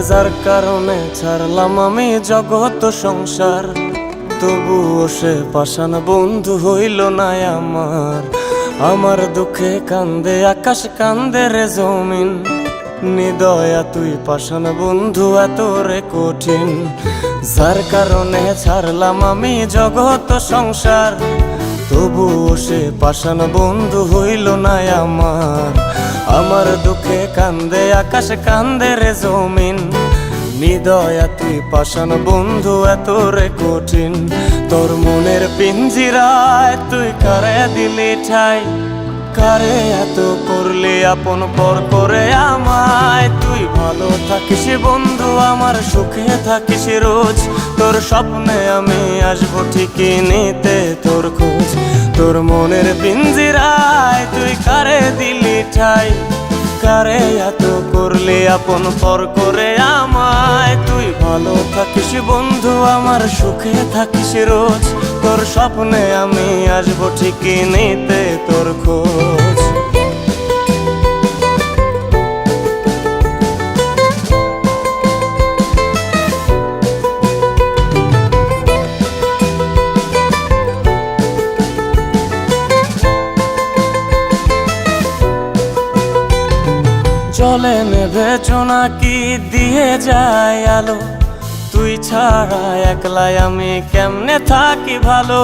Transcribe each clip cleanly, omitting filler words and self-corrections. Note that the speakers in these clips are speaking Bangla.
যার কারণে ছাড়লাম আমি জগৎ সংসার, তবুও সে পাষাণ বন্ধু হইল না আমার। আমার দুঃখে কান্দে আকাশ, কান্দে রে জমিন, নিদয়া তুই পাষাণ বন্ধু এত রে কঠিন। যার কারণে ছাড়লাম আমি জগৎ সংসার, তবুও সে পাষাণ বন্ধু হইল না আমার। আমার দুঃখে কান্দে আকাশ, কান্দে রে জমিন, নিদয়া তুই পাষাণ বন্ধু এত রে কঠিন। তোর মনের পিঞ্জিরায় তুই কারে দিলি ঠাই, কারে এত করলি আপন পর করে আমায়। তুই ভালো থাকিস বন্ধু আমার, সুখে থাকিস রোজ, তোর স্বপ্নে আমি আসবো ঠিকই নিতে তোর খোঁজ। তোর মনের পিঞ্জিরায় তুই কারে দিলি ঠাই, কারে এত করলি আপন পর করে আমায়। তুই ভালো থাকিস বন্ধু আমার, সুখে থাকিস রোজ, তোর স্বপ্নে আমি আসবো ঠিকই নিতে তোর খোঁজ। জলে নেভে জোনাকি দিয়ে যায় আলো, তুই ছাড়া একলাই আমি কেমনে থাকি ভালো।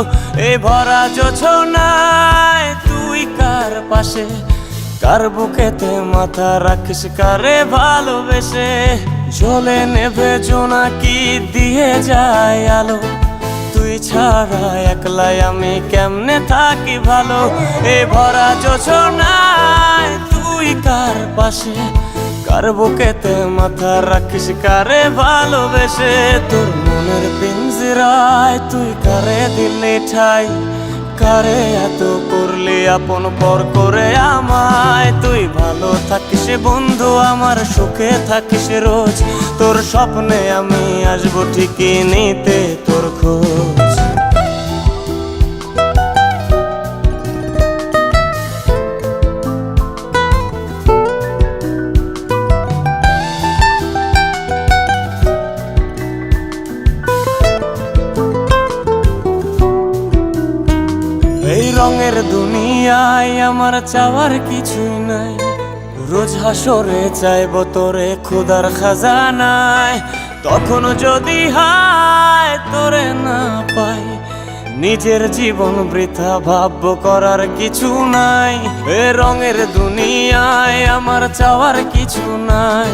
এই ভরা জোছনায় তুই কার পাশে, কার বুকেতে মাথা রাখিস কারে ভালোবেসে। জলে নেভে জোনাকি দিয়ে যায় আলো, তুই ছাড়া একলাই আমি কেমনে থাকি ভালো। এই ভরা জোছনায় তুই কার পাশে, কার বুকেতে মাথা রাখিস কারে ভালোবেসে। তোর মনের পিঞ্জিরায় তুই কারে দিলি ঠাই, কারে এত করলি আপন পর করে আমায়। তুই ভালো থাকিস বন্ধু আমার, সুখে থাকিস রোজ, তোর স্বপ্নে আমি আসবো ঠিকই নিতে তোর খোঁজ। রঙের দুনিয়ায় আমার চাওয়ার কিছুই নাই, রোজ হাসরে চাইব তোরে খোদার খাজানায়। তখন যদি হায় তোরে না পাই, নিজের জীবন বৃথা ভাবব করার কিছু নাই। এ রঙের দুনিয়ায় আমার চাওয়ার কিছু নাই,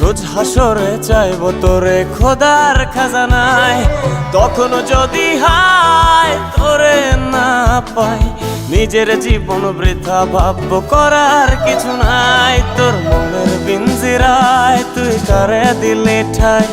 রোজ হাসরে চাইব তোরে খোদার খাজানায়। তখন যদি হায় তোরে না পাই, নিজের জীবন বৃথা ভাবব করার কিছু নাই। তোর মনের পিঞ্জিরায় তুই কারে দিলি ঠাই,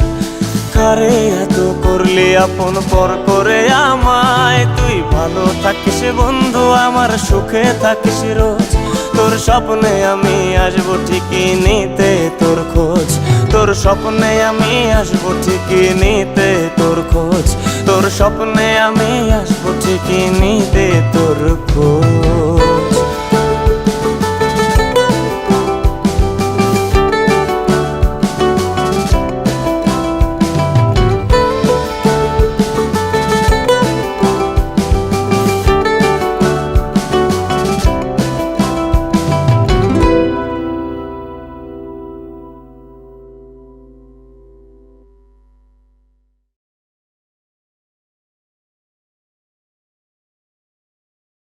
কারে এত করলি আপন পর করে আমায়। তুই ভালো থাকিস বন্ধু আমার, সুখে থাকিস রোজ, তোর স্বপ্নে আমি আসবো ঠিকই নিতে তোর খোঁজ। তোর স্বপ্নে আমি আসবো ঠিকই নিতে তোর খোঁজ, তোর স্বপ্নে আমি আসবো ঠিকই নিতে।